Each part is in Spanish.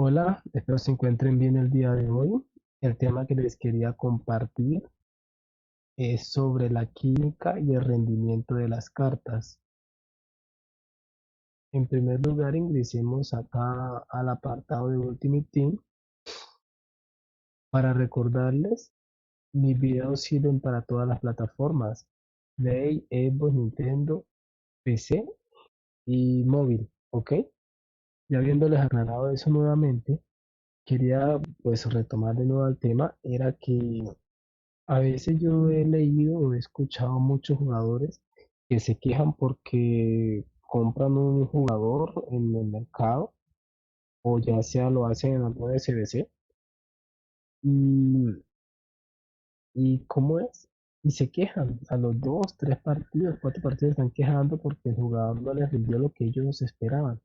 Hola, espero se encuentren bien el día de hoy. El tema que les quería compartir es sobre la química y el rendimiento de las cartas. En primer lugar, ingresemos acá al apartado de Ultimate Team para recordarles, mis videos sirven para todas las plataformas: Play, Xbox, Nintendo, PC y móvil, ¿ok? Ya habiéndoles aclarado eso nuevamente, quería pues retomar de nuevo el tema. Era que a veces yo he leído o he escuchado muchos jugadores que se quejan porque compran un jugador en el mercado, o ya sea lo hacen en alguna SBC, y, y ¿cómo es? Y se quejan a los 2, 3 partidos, 4 partidos, están quejando porque el jugador no les rindió lo que ellos esperaban.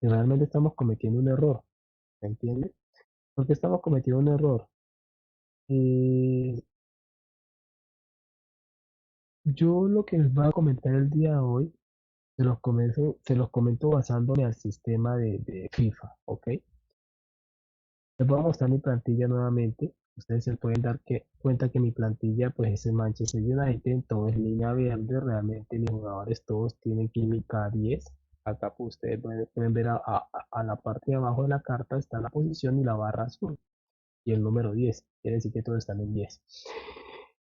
Y realmente estamos cometiendo un error, ¿me entiendes? Porque estamos cometiendo un error. Eh, yo lo que les voy a comentar el día de hoy se los comento basándome al sistema de FIFA, ¿ok? Les voy a mostrar mi plantilla nuevamente. Ustedes se pueden cuenta que mi plantilla pues es el Manchester United, todo es línea verde. Realmente mis jugadores todos tienen química 10. Acá pues, ustedes pueden ver a la parte de abajo de la carta está la posición y la barra azul y el número 10. Quiere decir que todos están en 10.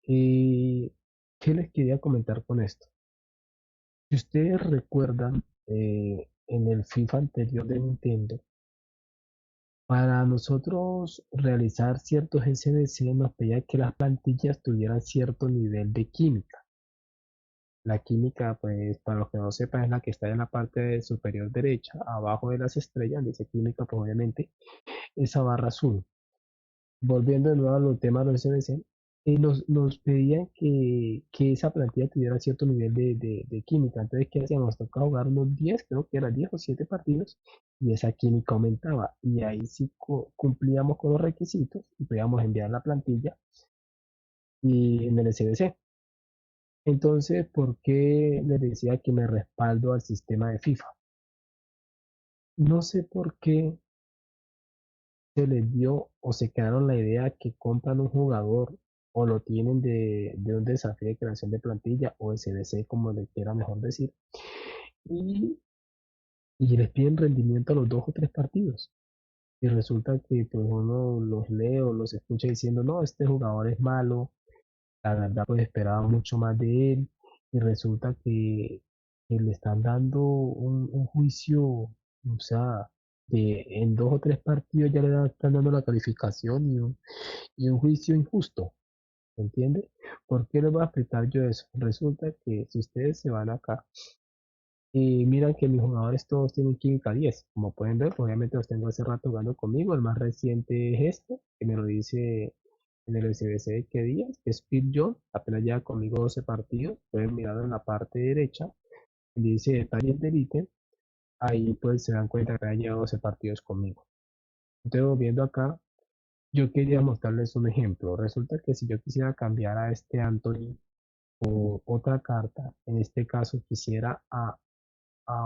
¿Y qué les quería comentar con esto? Si ustedes recuerdan, en el FIFA anterior de Nintendo, para nosotros realizar ciertos SBC nos pedía que las plantillas tuvieran cierto nivel de química. La química, pues, para los que no sepan, es la que está en la parte superior derecha, abajo de las estrellas, dice química, pues obviamente, esa barra azul. Volviendo de nuevo a los temas de los SBC, nos pedían que esa plantilla tuviera cierto nivel de química. Entonces, ¿qué hacíamos? Nos tocaba jugar unos 10, creo que eran 10 o 7 partidos, y esa química aumentaba. Y ahí sí cumplíamos con los requisitos y podíamos enviar la plantilla y en el SBC. Entonces, ¿por qué les decía que me respaldo al sistema de FIFA? No sé por qué se les dio o se quedaron la idea que compran un jugador o lo tienen de un desafío de creación de plantilla o SBC, como le quiera mejor decir, y, y les piden rendimiento a los 2 o 3 partidos. Y resulta que pues uno los lee o los escucha diciendo, no, este jugador es malo, la verdad pues esperaba mucho más de él, y resulta que le están dando un juicio, o sea, en 2 o 3 partidos ya están dando la calificación y un juicio injusto, ¿entiende? ¿Por qué les voy a explicar yo eso? Resulta que si ustedes se van acá y miran que mis jugadores todos tienen química 10, como pueden ver, pues, obviamente los tengo hace rato jugando conmigo. El más reciente es este, que me lo dice en el SBC de qué días, que es Phil Jones, apenas lleva conmigo 12 partidos. Pueden mirar en la parte derecha, dice detalles del ítem, ahí pues se dan cuenta que ha llevado 12 partidos conmigo. Entonces, viendo acá, yo quería mostrarles un ejemplo. Resulta que si yo quisiera cambiar a este Anthony o otra carta, en este caso quisiera a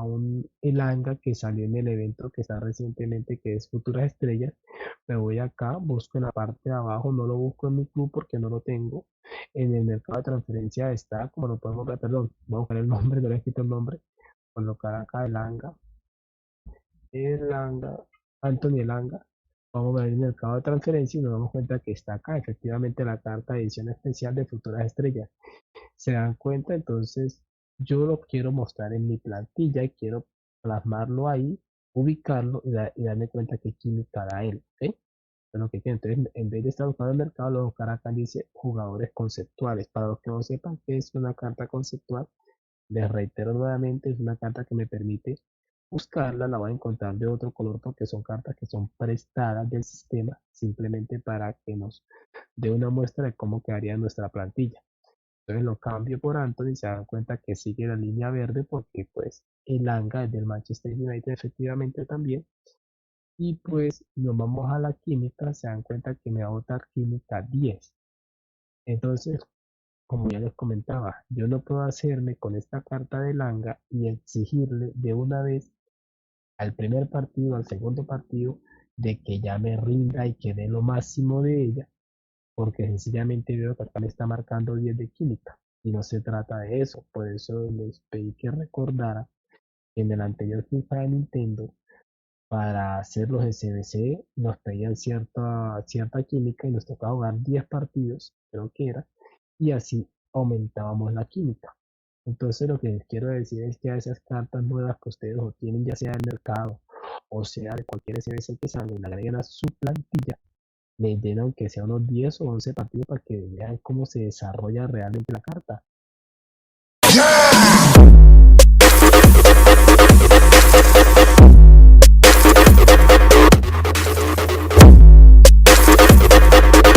un Elanga que salió en el evento que está recientemente, que es Futuras Estrellas, me voy acá, busco en la parte de abajo, no lo busco en mi club porque no lo tengo. En el mercado de transferencia está, como lo podemos ver, perdón, voy a buscar el nombre, no le he escrito el nombre, colocar acá Elanga, Anthony Elanga. Vamos a ver el mercado de transferencia y nos damos cuenta que está acá, efectivamente, la carta de edición especial de Futuras Estrellas. ¿Se dan cuenta? Entonces, yo lo quiero mostrar en mi plantilla y quiero plasmarlo ahí, ubicarlo y darme cuenta qué química da él, ¿ok? Es lo que quiero. Entonces, en vez de estar buscando el mercado, lo buscar acá dice jugadores conceptuales. Para los que no sepan qué es una carta conceptual, les reitero nuevamente, es una carta que me permite buscarla, la van a encontrar de otro color porque son cartas que son prestadas del sistema simplemente para que nos dé una muestra de cómo quedaría nuestra plantilla. Entonces lo cambio por Anthony y se dan cuenta que sigue la línea verde porque pues el Anga es del Manchester United efectivamente también. Y pues nos vamos a la química, se dan cuenta que me va a botar química 10. Entonces, como ya les comentaba, yo no puedo hacerme con esta carta de Langa y exigirle de una vez al primer partido, al segundo partido, de que ya me rinda y que dé lo máximo de ella, porque sencillamente veo que acá me está marcando 10 de química y no se trata de eso. Por eso les pedí que recordara que en el anterior FIFA de Nintendo, para hacer los SBC, nos pedían cierta química y nos tocaba jugar 10 partidos, creo que era, y así aumentábamos la química. Entonces lo que les quiero decir es que a esas cartas nuevas que ustedes obtienen, ya sea del mercado o sea de cualquier SBC que salga y le agreguen a su plantilla, le den aunque sea unos 10 o 11 partidos para que vean cómo se desarrolla realmente la carta.